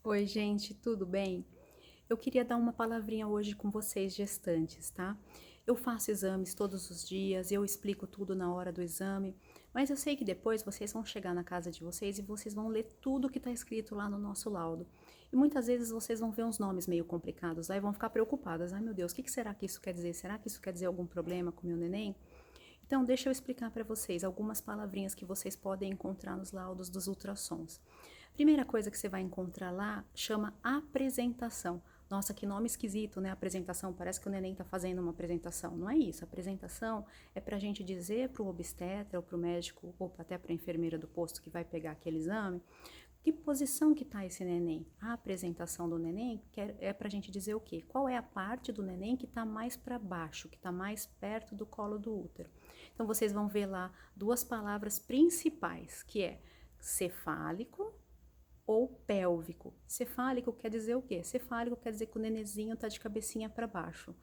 Oi, gente, tudo bem? Eu queria dar uma palavrinha hoje com vocês, gestantes, tá? Eu faço exames todos os dias, eu explico tudo na hora do exame, mas eu sei que depois vocês vão chegar na casa de vocês e vocês vão ler tudo que está escrito lá no nosso laudo. E muitas vezes vocês vão ver uns nomes meio complicados lá e vão ficar preocupadas. Ai, meu Deus, o que será que isso quer dizer? Será que isso quer dizer algum problema com o meu neném? Então, deixa eu explicar para vocês algumas palavrinhas que vocês podem encontrar nos laudos dos ultrassons. Primeira coisa que você vai encontrar lá chama apresentação. Nossa, que nome esquisito, né? Apresentação, parece que o neném está fazendo uma apresentação. Não é isso. Apresentação é para a gente dizer para o obstetra ou para o médico ou até para a enfermeira do posto que vai pegar aquele exame que posição que está esse neném. A apresentação do neném é para a gente dizer o quê? Qual é a parte do neném que está mais para baixo, que está mais perto do colo do útero. Então, vocês vão ver lá duas palavras principais, que é cefálico ou pélvico. Cefálico quer dizer o quê? Cefálico quer dizer que o nenenzinho está de cabecinha para baixo.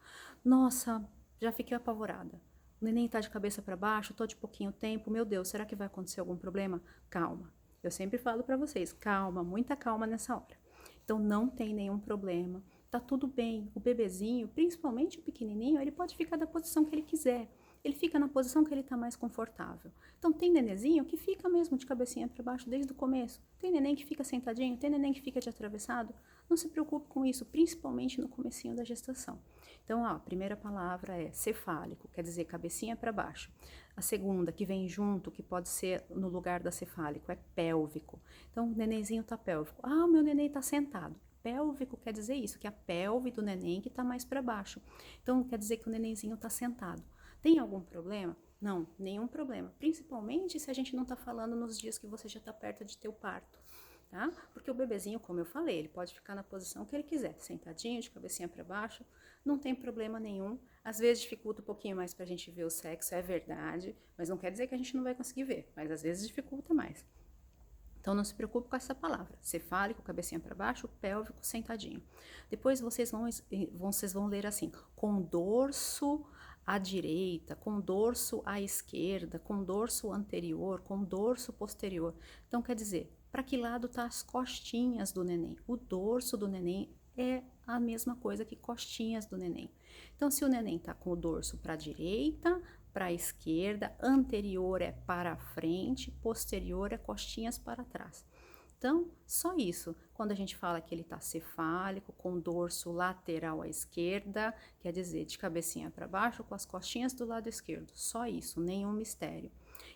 Nossa, já fiquei apavorada. O neném está de cabeça para baixo, estou de pouquinho tempo, meu Deus, será que vai acontecer algum problema? Calma. Eu sempre falo para vocês, calma, muita calma nessa hora. Então não tem nenhum problema, tá tudo bem. O bebezinho, principalmente o pequenininho, ele pode ficar da posição que ele quiser. Ele fica na posição que ele está mais confortável. Então tem nenezinho que fica mesmo de cabecinha para baixo desde o começo. Tem neném que fica sentadinho, tem neném que fica de atravessado. Não se preocupe com isso, principalmente no comecinho da gestação. Então, a primeira palavra é cefálico, quer dizer cabecinha para baixo. A segunda, que vem junto, que pode ser no lugar da cefálico, é pélvico. Então, o nenenzinho tá pélvico. Ah, o meu neném tá sentado. Pélvico quer dizer isso, que é a pelve do neném que tá mais para baixo. Então, quer dizer que o nenenzinho tá sentado. Tem algum problema? Não, nenhum problema. Principalmente se a gente não tá falando nos dias que você já tá perto de ter o parto. Tá? Porque o bebezinho, como eu falei, ele pode ficar na posição que ele quiser, sentadinho, de cabecinha para baixo, não tem problema nenhum. Às vezes dificulta um pouquinho mais pra gente ver o sexo, é verdade, mas não quer dizer que a gente não vai conseguir ver, mas às vezes dificulta mais. Então não se preocupe com essa palavra. Cefálico, cabecinha para baixo, pélvico, sentadinho. Depois vocês vão ler assim, com dorso à direita, com dorso à esquerda, com dorso anterior, com dorso posterior. Então quer dizer, para que lado tá as costinhas do neném? O dorso do neném é a mesma coisa que costinhas do neném. Então se o neném tá com o dorso para a direita, para a esquerda, anterior é para a frente, posterior é costinhas para trás. Então, só isso. Quando a gente fala que ele está cefálico, com dorso lateral à esquerda, quer dizer de cabecinha para baixo, com as costinhas do lado esquerdo. Só isso, nenhum mistério.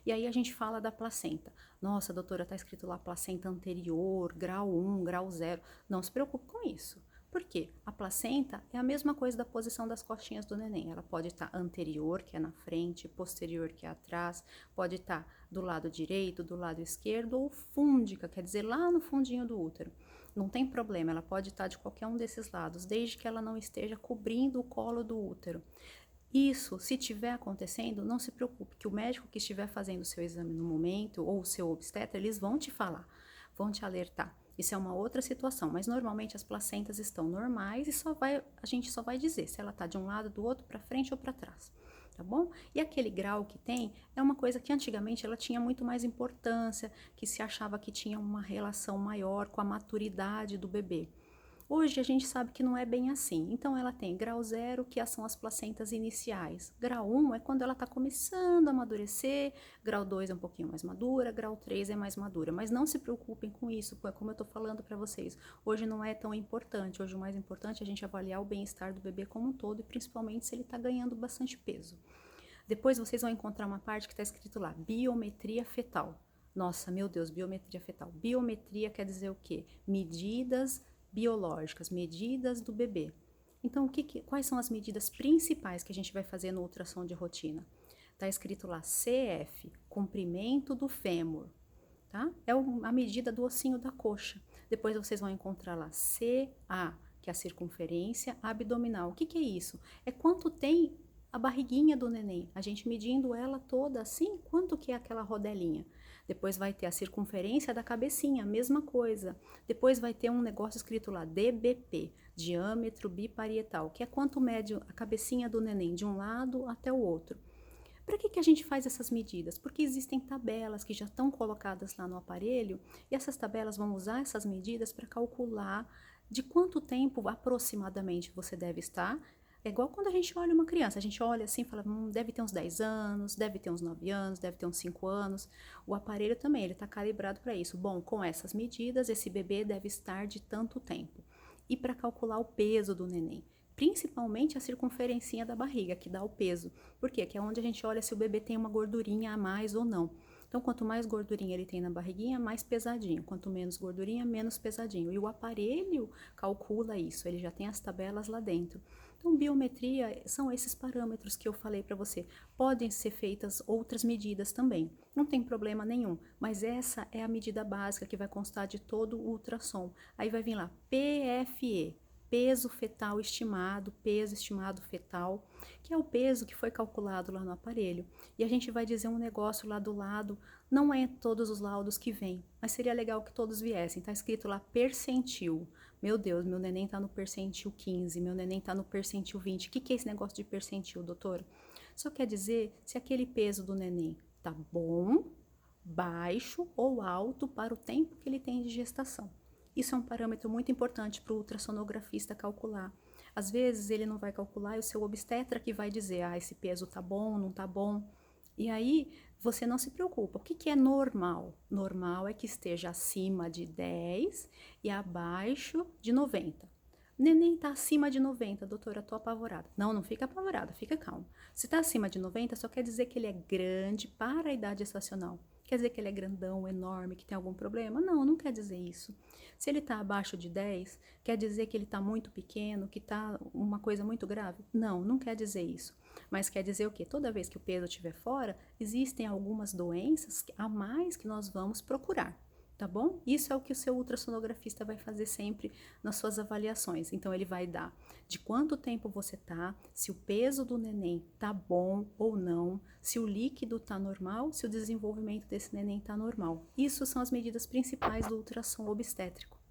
E aí a gente fala da placenta. Nossa, doutora, tá escrito lá placenta anterior, grau 1, grau 0. Não se preocupe com isso. Por quê? A placenta é a mesma coisa da posição das costinhas do neném. Ela pode estar anterior, que é na frente, posterior, que é atrás, pode estar do lado direito, do lado esquerdo, ou fúndica, quer dizer, lá no fundinho do útero. Não tem problema, ela pode estar de qualquer um desses lados, desde que ela não esteja cobrindo o colo do útero. Isso, se estiver acontecendo, não se preocupe, que o médico que estiver fazendo o seu exame no momento, ou o seu obstetra, eles vão te falar, vão te alertar. Isso é uma outra situação, mas normalmente as placentas estão normais e a gente só vai dizer se ela está de um lado, do outro, para frente ou para trás, tá bom? E aquele grau que tem é uma coisa que antigamente ela tinha muito mais importância, que se achava que tinha uma relação maior com a maturidade do bebê. Hoje a gente sabe que não é bem assim. Então ela tem grau 0, que são as placentas iniciais. Grau 1 é quando ela está começando a amadurecer, grau 2 é um pouquinho mais madura, grau 3 é mais madura. Mas não se preocupem com isso, como eu estou falando para vocês. Hoje não é tão importante. Hoje o mais importante é a gente avaliar o bem-estar do bebê como um todo e principalmente se ele está ganhando bastante peso. Depois vocês vão encontrar uma parte que está escrito lá, biometria fetal. Nossa, meu Deus, biometria fetal. Biometria quer dizer o quê? Medidas biológicas, medidas do bebê. Então, quais são as medidas principais que a gente vai fazer no ultrassom de rotina? Está escrito lá CF, comprimento do fêmur, tá? É a medida do ossinho da coxa. Depois vocês vão encontrar lá CA, que é a circunferência abdominal. O que é isso? É quanto tem a barriguinha do neném, a gente medindo ela toda assim, quanto que é aquela rodelinha. Depois vai ter a circunferência da cabecinha, mesma coisa. Depois vai ter um negócio escrito lá, DBP, diâmetro biparietal, que é quanto mede a cabecinha do neném de um lado até o outro. Para que a gente faz essas medidas? Porque existem tabelas que já estão colocadas lá no aparelho e essas tabelas vão usar essas medidas para calcular de quanto tempo aproximadamente você deve estar. É igual quando a gente olha uma criança, a gente olha assim e fala, deve ter uns 10 anos, deve ter uns 9 anos, deve ter uns 5 anos. O aparelho também, ele está calibrado para isso. Bom, com essas medidas, esse bebê deve estar de tanto tempo. E para calcular o peso do neném, principalmente a circunferencinha da barriga, que dá o peso. Por quê? Que é onde a gente olha se o bebê tem uma gordurinha a mais ou não. Então, quanto mais gordurinha ele tem na barriguinha, mais pesadinho. Quanto menos gordurinha, menos pesadinho. E o aparelho calcula isso, ele já tem as tabelas lá dentro. Então, biometria são esses parâmetros que eu falei para você. Podem ser feitas outras medidas também, não tem problema nenhum, mas essa é a medida básica que vai constar de todo o ultrassom. Aí vai vir lá, PFE, peso fetal estimado, peso estimado fetal, que é o peso que foi calculado lá no aparelho. E a gente vai dizer um negócio lá do lado, não é todos os laudos que vêm, mas seria legal que todos viessem. Tá escrito lá percentil. Meu Deus, meu neném tá no percentil 15, meu neném tá no percentil 20. O que é esse negócio de percentil, doutor? Só quer dizer se aquele peso do neném tá bom, baixo ou alto para o tempo que ele tem de gestação. Isso é um parâmetro muito importante para o ultrassonografista calcular. Às vezes ele não vai calcular, é o seu obstetra que vai dizer, esse peso tá bom, não tá bom. E aí você não se preocupa. O que é normal? Normal é que esteja acima de 10 e abaixo de 90. Neném tá acima de 90, doutora, tô apavorada. Não, não fica apavorada, fica calma. Se tá acima de 90, só quer dizer que ele é grande para a idade gestacional. Quer dizer que ele é grandão, enorme, que tem algum problema? Não, não quer dizer isso. Se ele está abaixo de 10, quer dizer que ele está muito pequeno, que está uma coisa muito grave? Não, não quer dizer isso. Mas quer dizer o quê? Toda vez que o peso estiver fora, existem algumas doenças a mais que nós vamos procurar. Tá bom? Isso é o que o seu ultrassonografista vai fazer sempre nas suas avaliações. Então, ele vai dar de quanto tempo você tá, se o peso do neném tá bom ou não, se o líquido tá normal, se o desenvolvimento desse neném tá normal. Isso são as medidas principais do ultrassom obstétrico.